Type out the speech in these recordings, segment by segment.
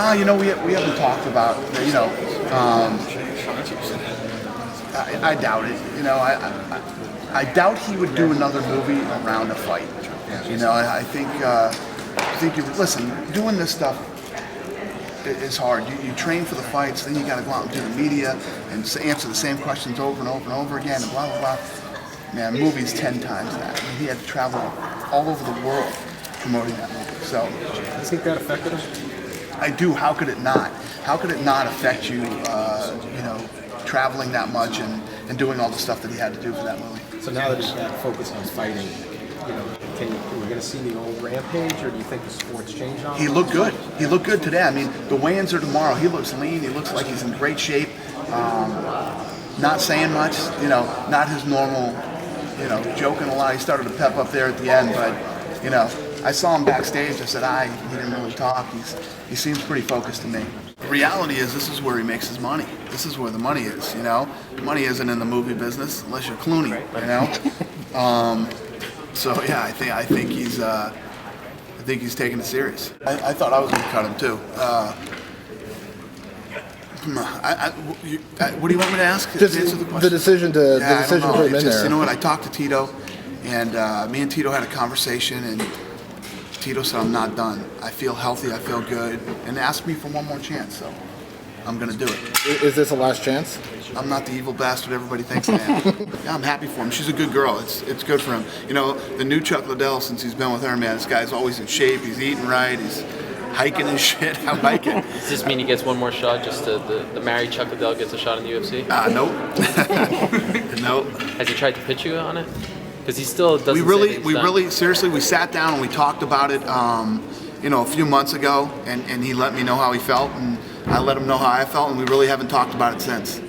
No, we haven't talked about, I doubt it. I doubt he would do another movie around a fight. I think listen, doing this stuff is hard. You train for the fights, then you got to go out and do the media and answer the same questions over and over and over again, and blah blah blah. Man, movies 10 times that. He had to travel all over the world promoting that movie. So, I think that affected him. I do. How could it not? How could it not affect you? Traveling that much and doing all the stuff that he had to do for that movie. So now that he's got focus on fighting, are we going to see the old Rampage, or do you think the sport's changed on him? He looked good. He looked good today. I mean, the weigh-ins are tomorrow. He looks lean. He looks like he's in great shape. Not saying much. Not his normal. Joking a lot. He started to pep up there at the end, but I saw him backstage. I said, he didn't really talk. He seems pretty focused to me. The reality is, this is where he makes his money. This is where the money is. Money isn't in the movie business unless you're Clooney. So yeah, I think he's taking it serious. I thought I was going to cut him too. What do you want me to ask? Just answer the question. the decision to put him in there. You know what? I talked to Tito, and me and Tito had a conversation, and Tito said, I'm not done. I feel healthy, I feel good, and asked me for one more chance, so I'm going to do it. Is this a last chance? I'm not the evil bastard everybody thinks I am. Yeah, I'm happy for him. She's a good girl. It's good for him. The new Chuck Liddell, since he's been with her, man, this guy's always in shape. He's eating right. He's hiking and shit. I like it. Does this mean he gets one more shot? Just the married Chuck Liddell gets a shot in the UFC? Nope. Nope. Has he tried to pitch you on it? Because he still doesn't. Seriously, we sat down and we talked about it, a few months ago, and he let me know how he felt, and I let him know how I felt, and we really haven't talked about it since.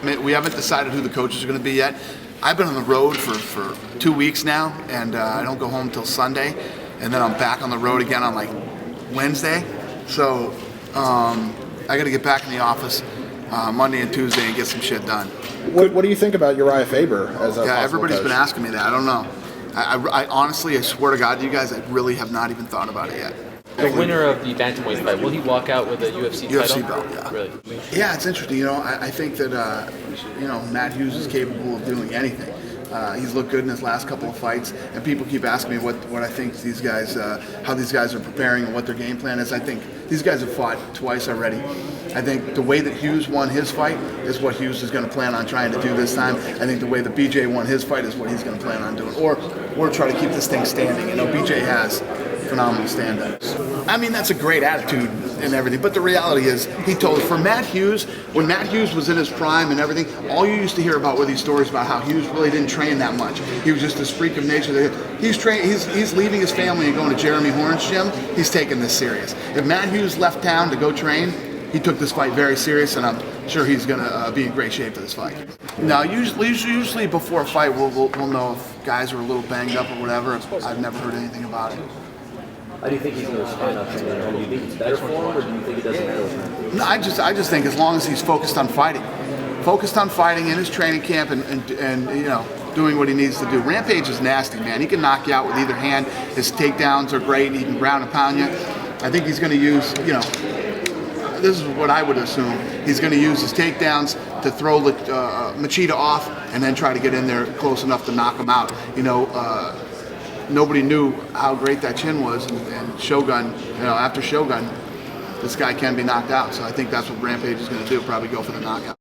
We haven't decided who the coaches are going to be yet. I've been on the road for 2 weeks now, and I don't go home until Sunday, and then I'm back on the road again on Wednesday. So I got to get back in the office Monday and Tuesday and get some shit done. What do you think about Uriah Faber as a everybody's coach? been asking me that. I don't know. I honestly, I swear to God to you guys, I really have not even thought about it yet. The winner of the bantamweight fight, will he walk out with a UFC title? UFC belt, yeah. Really? Yeah, it's interesting. I think that Matt Hughes is capable of doing anything. He's looked good in his last couple of fights, and people keep asking me what I think these guys, how these guys are preparing and what their game plan is. I think these guys have fought twice already. I think the way that Hughes won his fight is what Hughes is going to plan on trying to do this time. I think the way that BJ won his fight is what he's going to plan on doing, or try to keep this thing standing. BJ has phenomenal stand-ups. I mean, that's a great attitude and everything, but the reality is, for Matt Hughes, when Matt Hughes was in his prime and everything, all you used to hear about were these stories about how Hughes really didn't train that much. He was just this freak of nature. He's leaving his family and going to Jeremy Horn's gym. He's taking this serious. If Matt Hughes left town to go train, he took this fight very serious, and I'm sure he's going to be in great shape for this fight. Now, usually before a fight, we'll know if guys are a little banged up or whatever. I've never heard anything about it. How do you think he's going to respond out there? Do you think it's better for him, or do you think it doesn't matter? No, I just think as long as he's focused on fighting in his training camp and doing what he needs to do. Rampage is nasty, man. He can knock you out with either hand. His takedowns are great. He can ground and pound you. I think he's going to use, this is what I would assume. He's going to use his takedowns to throw Machida off and then try to get in there close enough to knock him out. Nobody knew how great that chin was, and Shogun, after Shogun, this guy can be knocked out. So I think that's what Rampage is going to do, probably go for the knockout.